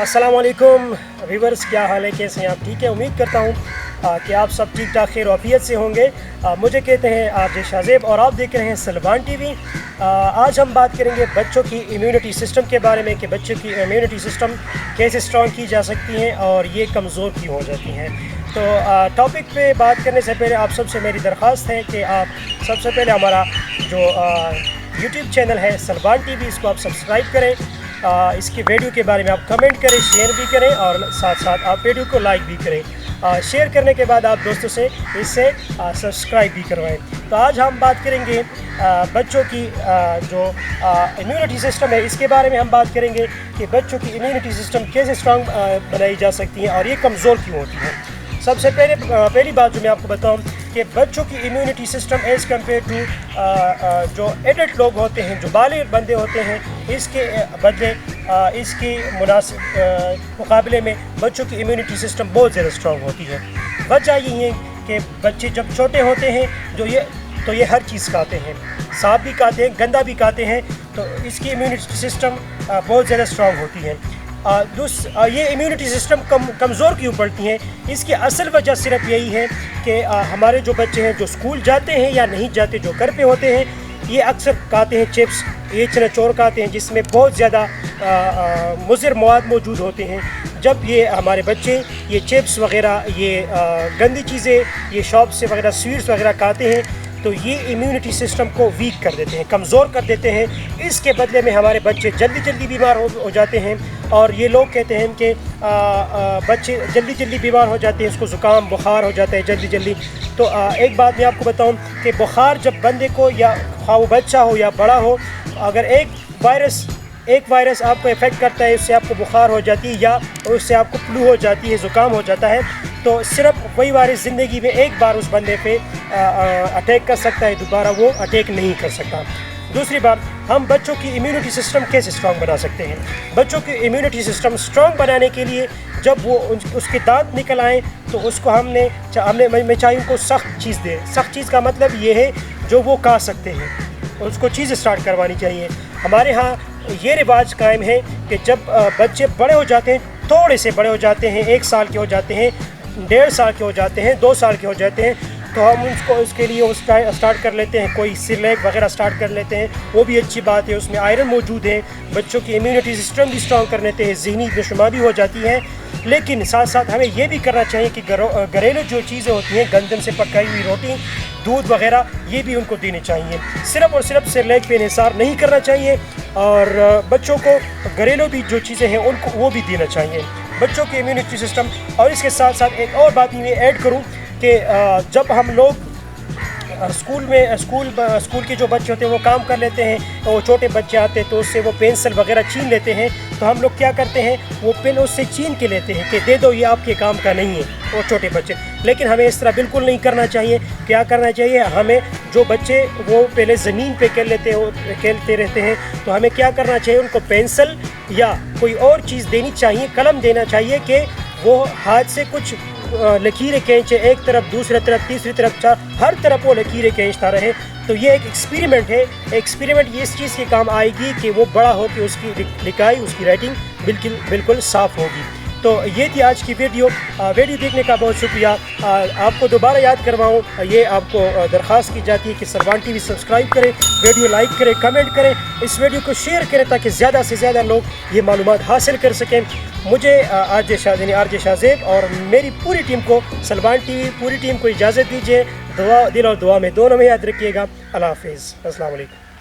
अस्सलाम वालेकुम व्यूवर्स, क्या हाल है, कैसे हैं आप? ठीक है, उम्मीद करता हूँ कि आप सब ठीक ठाक खैर वाफियत से होंगे। मुझे कहते हैं आरजे शाहजेब और आप देख रहे हैं सलमान टीवी। आज हम बात करेंगे बच्चों की इम्यूनिटी सिस्टम के बारे में कि बच्चों की इम्यूनिटी सिस्टम कैसे स्ट्रॉन्ग की जा सकती हैं और ये कमज़ोर क्यों हो जाती हैं। तो टॉपिक पे बात करने से पहले आप सबसे मेरी दरख्वास्त है कि आप सबसे पहले हमारा जो यूट्यूब चैनल है सलमान टीवी, इसको आप सब्सक्राइब करें। इसकी वीडियो के बारे में आप कमेंट करें, शेयर भी करें और साथ साथ आप वीडियो को लाइक भी करें। शेयर करने के बाद आप दोस्तों से इससे सब्सक्राइब भी करवाएं। तो आज हम बात करेंगे बच्चों की जो इम्यूनिटी सिस्टम है, इसके बारे में हम बात करेंगे कि बच्चों की इम्यूनिटी सिस्टम कैसे स्ट्रॉन्ग बनाई जा सकती है और ये कमज़ोर क्यों होती है। सबसे पहली बात जो मैं आपको बताऊं कि बच्चों की immunity system as compare to जो एडल्ट लोग होते हैं, जो बालिग बंदे होते हैं, इसके बदले इसकी मुकाबले में बच्चों की इम्यूनिटी सिस्टम बहुत ज़्यादा स्ट्रॉन्ग होती है। वजह यही है कि बच्चे जब छोटे होते हैं तो ये हर चीज़ खाते हैं, सांप भी खाते हैं, गंदा भी खाते हैं, तो इसकी इम्यूनिटी सिस्टम बहुत ज़्यादा स्ट्रॉन्ग होती है। ये इम्यूनिटी सिस्टम कमज़ोर क्यों पड़ती हैं, इसकी असल वजह सिर्फ यही है कि हमारे जो बच्चे हैं जो स्कूल जाते हैं या नहीं जाते, जो घर पे होते हैं, ये अक्सर खाते हैं चिप्स, ये चनाचोर खाते हैं जिसमें बहुत ज़्यादा मुज़र मवाद मौजूद होते हैं। जब ये हमारे बच्चे ये चिप्स वगैरह, ये गंदी चीज़ें, ये शॉप से वगैरह स्वीट्स वगैरह खाते हैं, तो ये इम्यूनिटी सिस्टम को वीक कर देते हैं, कमज़ोर कर देते हैं। इसके बदले में हमारे बच्चे जल्दी बीमार हो जाते हैं और ये लोग कहते हैं कि बच्चे जल्दी बीमार हो जाते हैं, उसको ज़ुकाम बुखार हो जाता है जल्दी। तो एक बात मैं आपको बताऊं कि बुखार जब बंदे को, या वो बच्चा हो या बड़ा हो, अगर एक वायरस आपको इफ़ेक्ट करता है, उससे आपको बुखार हो जाती है या उससे आपको फ्लू हो जाती है, ज़ुकाम हो जाता है, तो सिर्फ वही वायरस ज़िंदगी में एक बार उस बंदे पे अटैक कर सकता है, दोबारा वो अटैक नहीं कर सकता। दूसरी बात, हम बच्चों की इम्यूनिटी सिस्टम कैसे स्ट्रॉन्ग बना सकते हैं। बच्चों की इम्यूनिटी सिस्टम स्ट्रॉन्ग बनाने के लिए जब वो उसके दांत निकल आएँ तो उसको मैं चाहिए उनको सख्त चीज़ दें। सख्त चीज़ का मतलब ये है जो वो खा सकते हैं, उसको चीज़ स्टार्ट करवानी चाहिए। हमारे यहाँ ये रिवाज कायम है कि जब बच्चे बड़े हो जाते हैं, थोड़े से बड़े हो जाते हैं, 1 साल के हो जाते हैं, 1.5 साल के हो जाते हैं, 2 साल के हो जाते हैं, तो हम उसके लिए स्टार्ट कर लेते हैं, कोई सिरलैक वगैरह स्टार्ट कर लेते हैं। वो भी अच्छी बात है, उसमें आयरन मौजूद है, बच्चों की इम्यूनिटी सिस्टम भी स्ट्रॉन्ग कर लेते हैं, ज़हनी नशोमा भी हो जाती है। लेकिन साथ साथ हमें ये भी करना चाहिए कि घरेलू जो चीज़ें होती हैं, गंदम से पकाई हुई रोटी, दूध वगैरह, ये भी उनको देने चाहिए। सिर्फ और सिर्फ सिरलैक पे इंहिसार नहीं करना चाहिए और बच्चों को घरेलू भी जो चीज़ें हैं उनको वो भी देना चाहिए, बच्चों की इम्यूनिटी सिस्टम। और इसके साथ साथ एक और बात मैं ऐड करूँ कि जब हम लोग स्कूल के जो बच्चे होते हैं वो काम कर लेते हैं, वो छोटे बच्चे आते हैं तो उससे वो पेंसिल वगैरह छीन लेते हैं, तो हम लोग क्या करते हैं, वो पेन उससे छीन के लेते हैं कि दे दो, ये आपके काम का नहीं है, वो छोटे बच्चे। लेकिन हमें इस तरह बिल्कुल नहीं करना चाहिए। क्या करना चाहिए, हमें जो बच्चे वो पहले ज़मीन पे खेलते रहते हैं, तो हमें क्या करना चाहिए, उनको पेंसिल या कोई और चीज़ देनी चाहिए, कलम देना चाहिए कि वो हाथ से कुछ लकीरें खींचे, एक तरफ, दूसरी तरफ, तीसरी तरफ, हर तरफ वो लकीरें खींचता रहे। तो ये एक एक्सपेरिमेंट है। एक्सपेरिमेंट ये इस चीज़ के काम आएगी कि वो बड़ा हो कि उसकी लिखाई, उसकी राइटिंग बिल्कुल साफ़ होगी। तो ये थी आज की वीडियो देखने का बहुत शुक्रिया। आपको दोबारा याद करवाऊँ, ये आपको दरख्वास्त की जाती है कि सलमान टीवी सब्सक्राइब करें, वीडियो लाइक करें, कमेंट करें, इस वीडियो को शेयर करें ताकि ज़्यादा से ज़्यादा लोग ये मालूमात हासिल कर सकें। मुझे आरजे शाहजेब और मेरी पूरी टीम को, सलमान टीवी पूरी टीम को इजाज़त दीजिए। दिल और दुआ में दोनों में याद रखिएगा। अल्लाह हाफ़िज़। अस्सलाम वालेकुम।